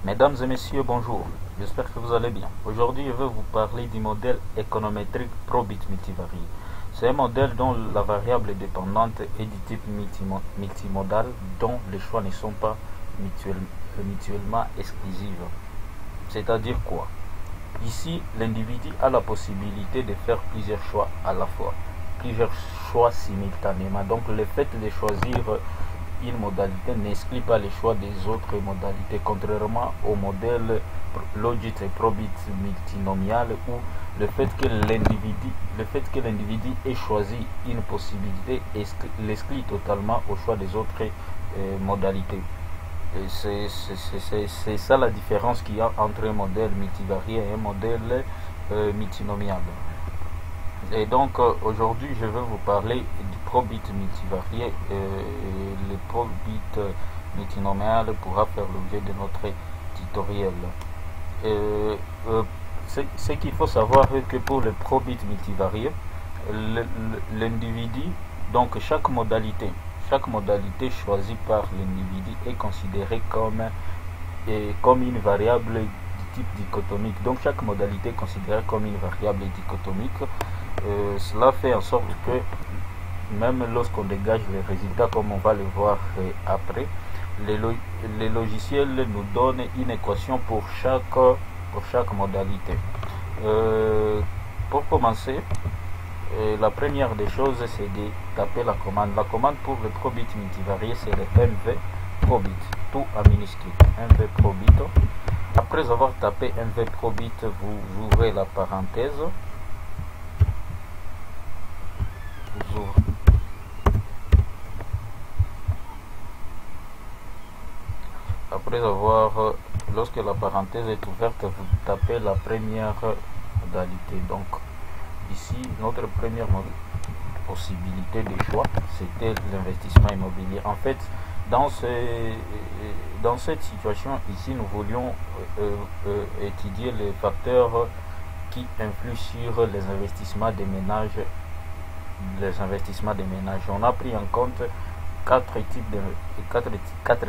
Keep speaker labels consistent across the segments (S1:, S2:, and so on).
S1: Mesdames et messieurs, bonjour. J'espère que vous allez bien. Aujourd'hui, je vais vous parler du modèle économétrique Probit multivarié. C'est un modèle dont la variable dépendante est du type multimodal, dont les choix ne sont pas mutuellement exclusifs. C'est-à-dire quoi? Ici, l'individu a la possibilité de faire plusieurs choix à la fois, plusieurs choix simultanément. Donc, le fait de choisir une modalité n'exclut pas les choix des autres modalités, contrairement au modèle logit et probit multinomial où le fait que l'individu ait choisi une possibilité l'exclut totalement au choix des autres modalités. C'est ça la différence qu'il y a entre un modèle multivarié et un modèle multinomial. Et donc aujourd'hui je vais vous parler du probit multivarié. Le probit multinomial pourra faire l'objet de notre tutoriel. Ce qu'il faut savoir est que pour le probit multivarié, l'individu, donc chaque modalité choisie par l'individu est considérée comme une variable du type dichotomique. Donc chaque modalité est considérée comme une variable dichotomique. Cela fait en sorte que même lorsqu'on dégage les résultats, comme on va le voir après, les logiciels nous donnent une équation pour chaque modalité. Pour commencer, la première des choses, c'est de taper la commande. La commande pour le probit multivarié, c'est le mv probit, tout en minuscule, mv probit. Après avoir tapé mv probit, vous ouvrez la parenthèse. Après avoir, lorsque la parenthèse est ouverte, vous tapez la première modalité. Donc ici, notre première possibilité de choix, c'était l'investissement immobilier. En fait, dans cette situation ici, nous voulions étudier les facteurs qui influent sur les investissements des ménages. On a pris en compte quatre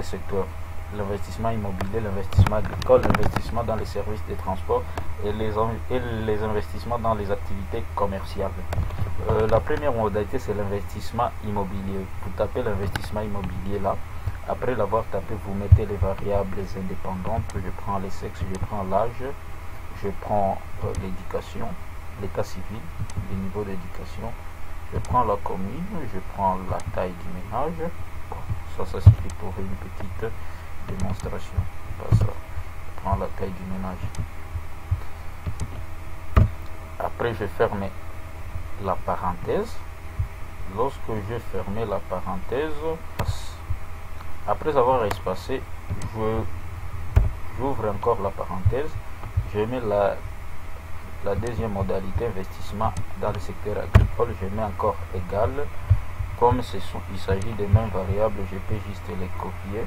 S1: secteurs: l'investissement immobilier, l'investissement agricole, l'investissement dans les services de transport et les investissements dans les activités commerciales. La première modalité, c'est l'investissement immobilier. Vous tapez l'investissement immobilier là. Après l'avoir tapé, vous mettez les variables indépendantes. Je prends les sexes, je prends l'âge, je prends l'éducation, l'état civil, le niveau d'éducation. Je prends la commune, je prends la taille du ménage. Bon, ça suffit pour une petite démonstration. Pas ça. Je prends la taille du ménage. Après, je ferme la parenthèse. Lorsque je ferme la parenthèse, après avoir espacé, j'ouvre encore la parenthèse. Je mets la deuxième modalité, investissement dans le secteur agricole. Je mets encore égal. Comme il s'agit des mêmes variables, je peux juste les copier.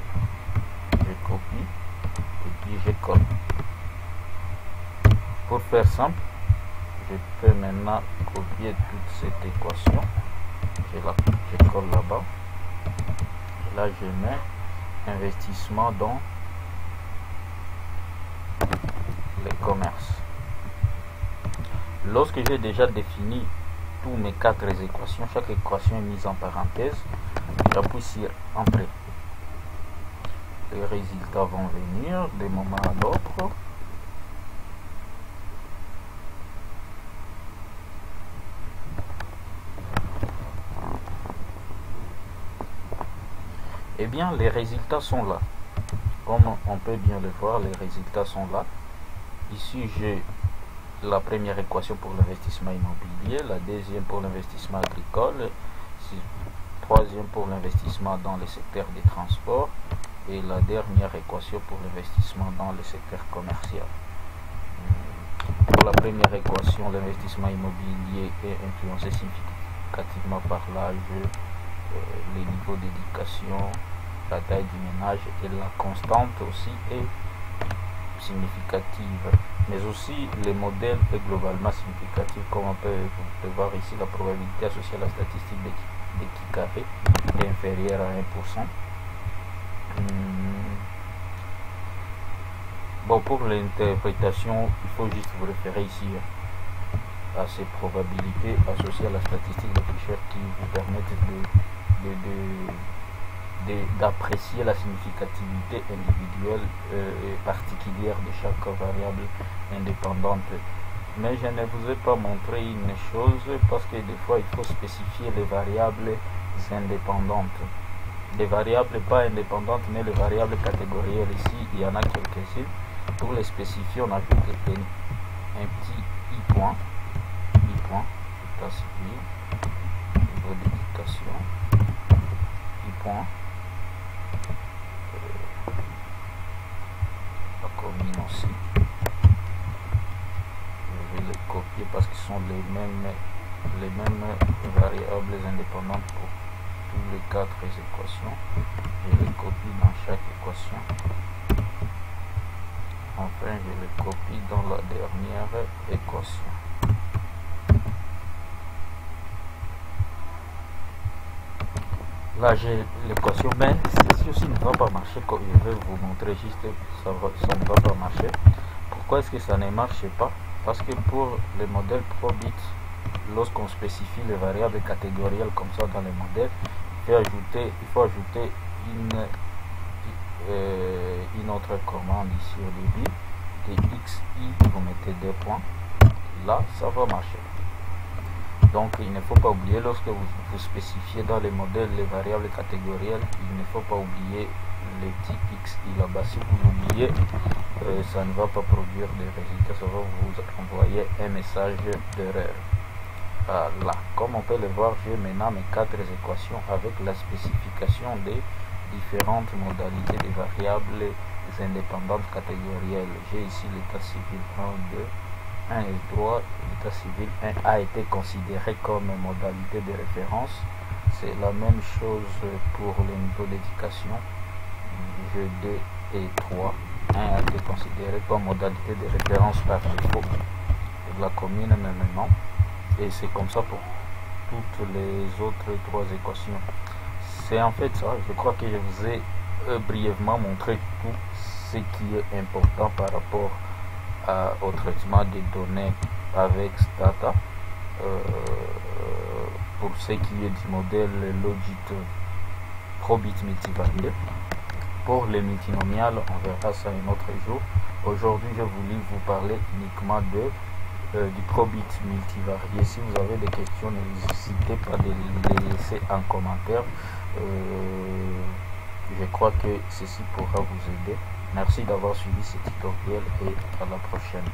S1: Je copie et puis je colle. Pour faire simple, je peux maintenant copier toute cette équation. Je colle là-bas. Là, je mets investissement dans les commerces. Lorsque j'ai déjà défini tous mes quatre équations, chaque équation est mise en parenthèse, j'appuie sur Entrée. Les résultats vont venir d'un moment à l'autre. Eh bien, les résultats sont là. Comme on peut bien le voir, les résultats sont là. Ici, j'ai la première équation pour l'investissement immobilier, la deuxième pour l'investissement agricole, troisième pour l'investissement dans le secteur des transports et la dernière équation pour l'investissement dans le secteur commercial. Pour la première équation, l'investissement immobilier est influencé significativement par l'âge, les niveaux d'éducation, la taille du ménage, et la constante aussi est significative, mais aussi le modèle est globalement significatif, comme on peut voir ici. La probabilité associée à la statistique de qui carré est inférieure à 1%. Bon, pour l'interprétation, il faut juste vous référer ici à ces probabilités associées à la statistique de Fisher qui vous permettent d'apprécier la significativité individuelle et particulière de chaque variable indépendante. Mais je ne vous ai pas montré une chose parce que des fois il faut spécifier les variables indépendantes. Les variables pas indépendantes mais les variables catégorielles. Ici il y en a quelques-unes. Pour les spécifier on ajoute un petit i point, état civil, niveau d'éducation, i point, la commune aussi. Je vais les copier parce qu'ils sont les mêmes variables indépendantes pour tous les 4 équations. Je les copie dans chaque équation. Enfin, je les copie dans la dernière équation. Là, j'ai l'équation, mais ceci aussi ne va pas marcher comme je vais vous montrer juste, ça ne va pas marcher. Pourquoi est-ce que ça ne marche pas? Parce que pour les modèles ProBit, lorsqu'on spécifie les variables catégorielles comme ça dans les modèles, il faut ajouter une autre commande ici au début, xi, vous mettez 2 points, là ça va marcher. Donc il ne faut pas oublier, lorsque vous spécifiez dans les modèles les variables catégorielles, il ne faut pas oublier les petits xi là-bas. Si vous oubliez, ça ne va pas produire de résultats, ça va vous envoyer un message d'erreur. Là, comme on peut le voir, j'ai maintenant mes 4 équations avec la spécification des différentes modalités des variables indépendantes catégorielles. J'ai ici l'état civil 1 et 3. L'état civil 1 a été considéré comme modalité de référence. C'est la même chose pour le niveau d'éducation. Jeu 2 et 3. 1 a été considéré comme modalité de référence par défaut de la commune maintenant. Et c'est comme ça pour toutes les autres 3 équations. C'est en fait ça. Je crois que je vous ai brièvement montré tout ce qui est important par rapport au traitement des données avec Stata. Pour ce qui est du modèle Logit ProBit multivarié. Pour les multinomiales, on verra ça un autre jour. Aujourd'hui, je voulais vous parler uniquement du ProBit multivarié. Si vous avez des questions, n'hésitez pas de les laisser en commentaire. Je crois que ceci pourra vous aider. Merci d'avoir suivi ce tutoriel et à la prochaine.